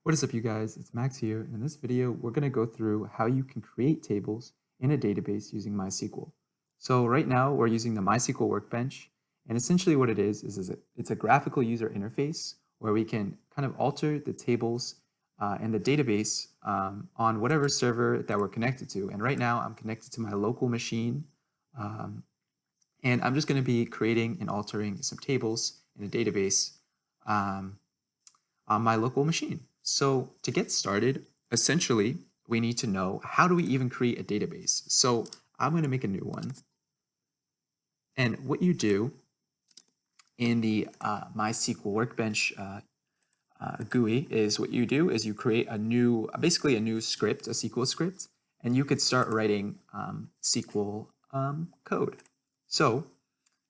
What is up, you guys? It's Max here. In this video, we're going to go through how you can create tables in a database using MySQL. So right now, we're using the MySQL Workbench, and essentially what it is it's a graphical user interface where we can kind of alter the tables and the database on whatever server that we're connected to. And right now, I'm connected to my local machine, um, and I'm just going to be creating and altering some tables in a database um, on my local machine. So to get started, essentially, we need to know how do we even create a database. So I'm going to make a new one. And what you do in the MySQL Workbench GUI is what you do is you create a new, basically a new script, a SQL script, and you could start writing SQL code. So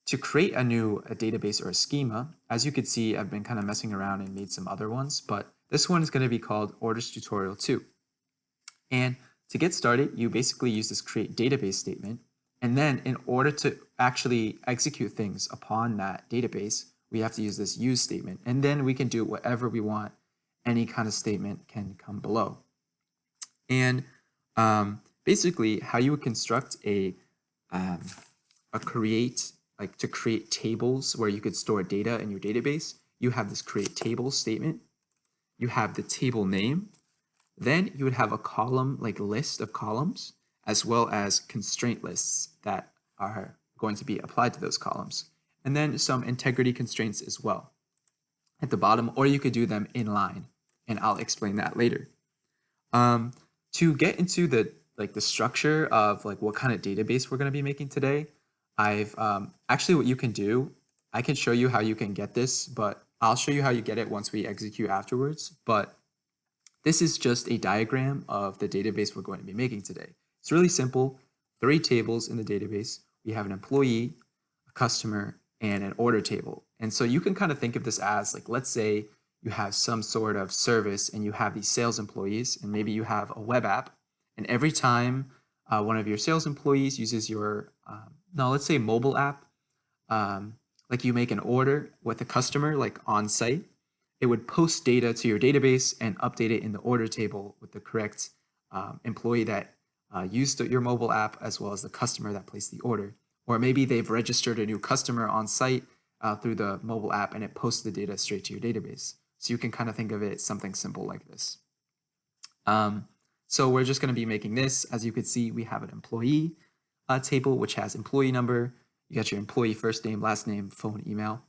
to create a new database or a schema, as you could see, I've been kind of messing around and made some other ones, but this one is going to be called Orders Tutorial 2. And to get started, you basically use this create database statement. And then in order to actually execute things upon that database, we have to use this use statement. And then we can do whatever we want. Any kind of statement can come below. And basically, how you would construct a create, like to create tables where you could store data in your database, you have this create table statement. You have the table name. Then you would have a column, like list of columns, as well as constraint lists that are going to be applied to those columns. And then some integrity constraints as well at the bottom, or you could do them in line, and I'll explain that later. To get into the structure of like what kind of database we're going to be making today, I've actually what you can do, I can show you how you can get this, but I'll show you how you get it once we execute afterwards. But this is just a diagram of the database we're going to be making today. It's really simple. 3 tables in the database. We have an employee, a customer, and an order table. And so you can kind of think of this as like, let's say you have some sort of service and you have these sales employees, and maybe you have a web app. And every time one of your sales employees uses your, no, let's say mobile app, like you make an order with a customer like on site, it would post data to your database and update it in the order table with the correct employee that used your mobile app, as well as the customer that placed the order. Or maybe they've registered a new customer on site through the mobile app, and it posts the data straight to your database. So you can kind of think of it as something simple like this. So we're just going to be making this. As you can see, we have an employee table, which has employee number. You got your employee first name, last name, phone, email.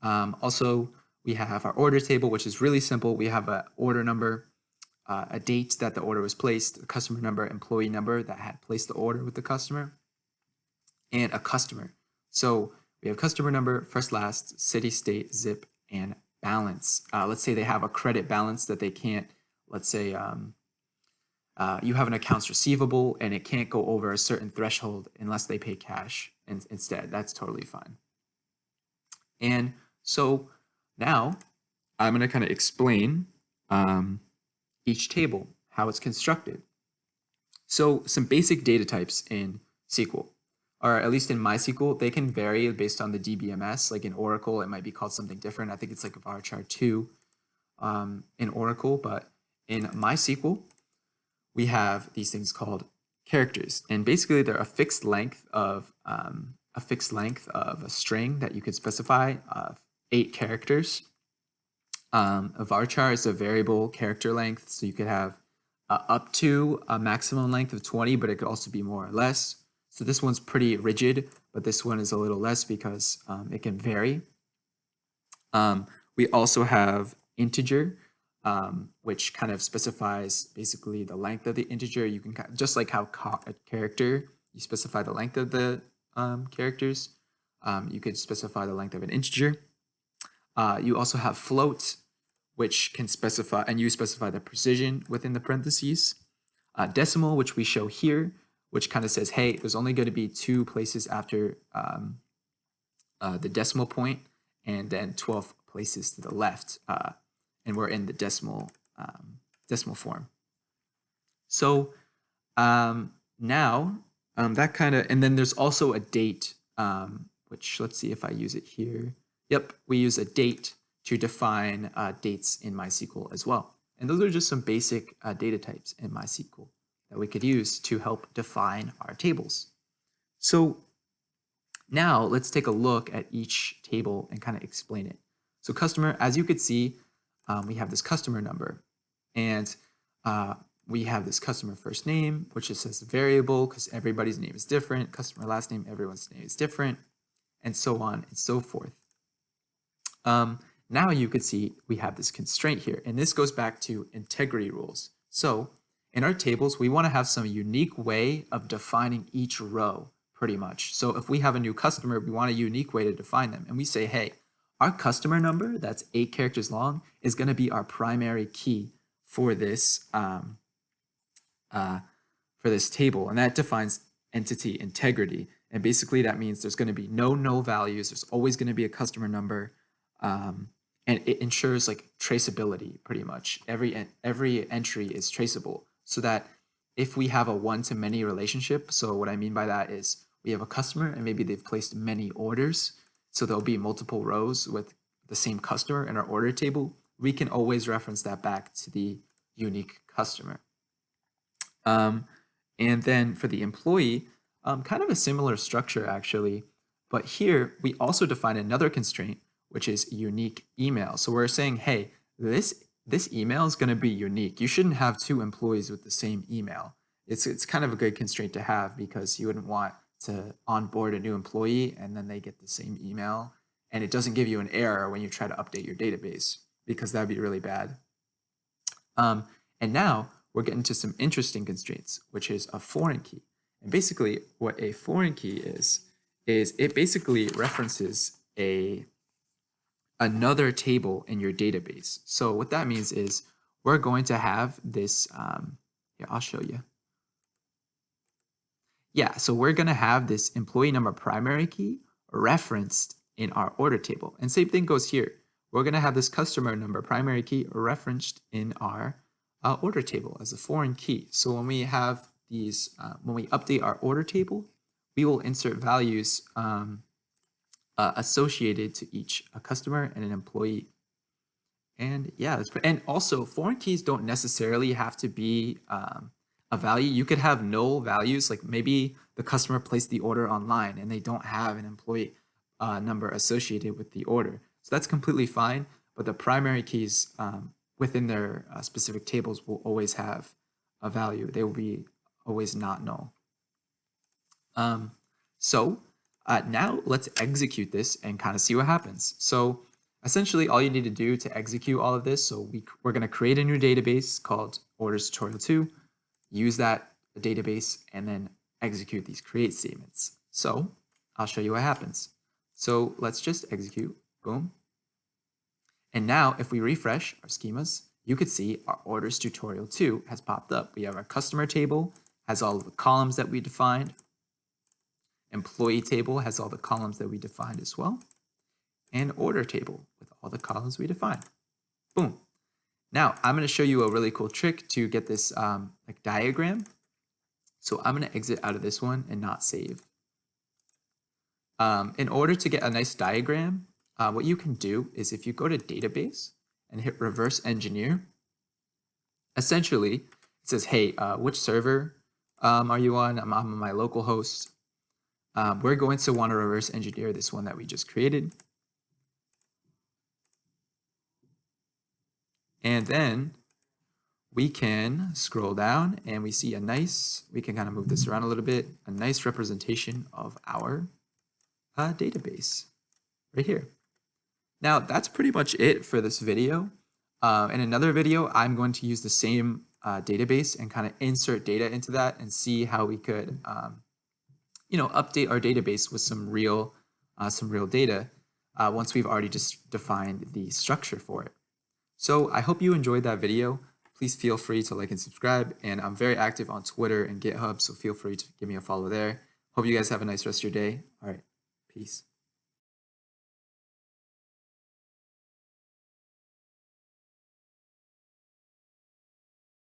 Also, we have our order table, which is really simple. We have an order number, a date that the order was placed, a customer number, employee number that had placed the order with the customer, and a customer. So we have customer number, first, last, city, state, zip, and balance. Let's say they have a credit balance that they can't, let's say you have an accounts receivable and it can't go over a certain threshold unless they pay cash instead. That's totally fine. And so now I'm going to kind of explain each table, how it's constructed. So some basic data types in SQL, or at least in MySQL, they can vary based on the DBMS. Like in Oracle, it might be called something different. I think it's like a varchar 2 in Oracle, but in MySQL, we have these things called characters, and basically they're a fixed length of a string that you could specify of 8 characters. A varchar is a variable character length, so you could have up to a maximum length of 20, but it could also be more or less. So this one's pretty rigid, but this one is a little less because it can vary. We also have integer, which kind of specifies basically the length of the integer. You can just like how a character, you specify the length of the characters. You could specify the length of an integer. You also have float, which can specify, and you specify the precision within the parentheses. Decimal, which we show here, which kind of says, hey, there's only going to be 2 places after the decimal point, and then 12 places to the left, and we're in the decimal form. So now that kind of, and then there's also a date, which let's see if I use it here. Yep, we use a date to define dates in MySQL as well. And those are just some basic data types in MySQL that we could use to help define our tables. So now let's take a look at each table and kind of explain it. So customer, as you could see, we have this customer number, and we have this customer first name, which is says variable because everybody's name is different. Customer last name, everyone's name is different, and so on and so forth. Now you could see we have this constraint here, and this goes back to integrity rules. So in our tables, we want to have some unique way of defining each row, pretty much. So if we have a new customer, we want a unique way to define them. And we say, hey, our customer number, that's 8 characters long, is going to be our primary key for this table. And that defines entity integrity. And basically that means there's going to be no null values. There's always going to be a customer number. And it ensures like traceability pretty much. Every entry is traceable, so that if we have a one-to-many relationship, so what I mean by that is we have a customer and maybe they've placed many orders, so there'll be multiple rows with the same customer in our order table, we can always reference that back to the unique customer. And then for the employee, kind of a similar structure actually, but here we also define another constraint, which is unique email. So we're saying, hey, this email is going to be unique. You shouldn't have 2 employees with the same email. It's kind of a good constraint to have because you wouldn't want to onboard a new employee and then they get the same email and it doesn't give you an error when you try to update your database, because that'd be really bad. And now we're getting to some interesting constraints, which is a foreign key. And basically what a foreign key is it basically references another table in your database. So what that means is we're going to have this, yeah, I'll show you. Yeah, so we're going to have this employee number primary key referenced in our order table. And same thing goes here. We're going to have this customer number primary key referenced in our order table as a foreign key. So when we have these, when we update our order table, we will insert values associated to each a customer and an employee. And yeah, and also foreign keys don't necessarily have to be a value. You could have null values, like maybe the customer placed the order online and they don't have an employee number associated with the order. So that's completely fine, but the primary keys within their specific tables will always have a value. They will be always not null. Now let's execute this and kind of see what happens. So essentially all you need to do to execute all of this, so we're going to create a new database called orders tutorial 2, use that database, and then execute these create statements. So I'll show you what happens. So let's just execute, boom. And now if we refresh our schemas, you could see our orders tutorial 2 has popped up. We have our customer table, has all of the columns that we defined. Employee table has all the columns that we defined as well, and order table with all the columns we defined. Boom. Now I'm going to show you a really cool trick to get this like diagram. So I'm going to exit out of this one and not save. In order to get a nice diagram, what you can do is if you go to database and hit reverse engineer, essentially it says, hey, which server are you on? I'm on my local host. We're going to want to reverse engineer this one that we just created. And then we can scroll down and we see a nice, we can kind of move this around a little bit, a nice representation of our database right here. Now that's pretty much it for this video. In another video, I'm going to use the same database and kind of insert data into that and see how we could update our database with some real data once we've already just defined the structure for it. So I hope you enjoyed that video. Please feel free to like and subscribe, and I'm very active on Twitter and GitHub, so feel free to give me a follow there. Hope you guys have a nice rest of your day. All right, peace.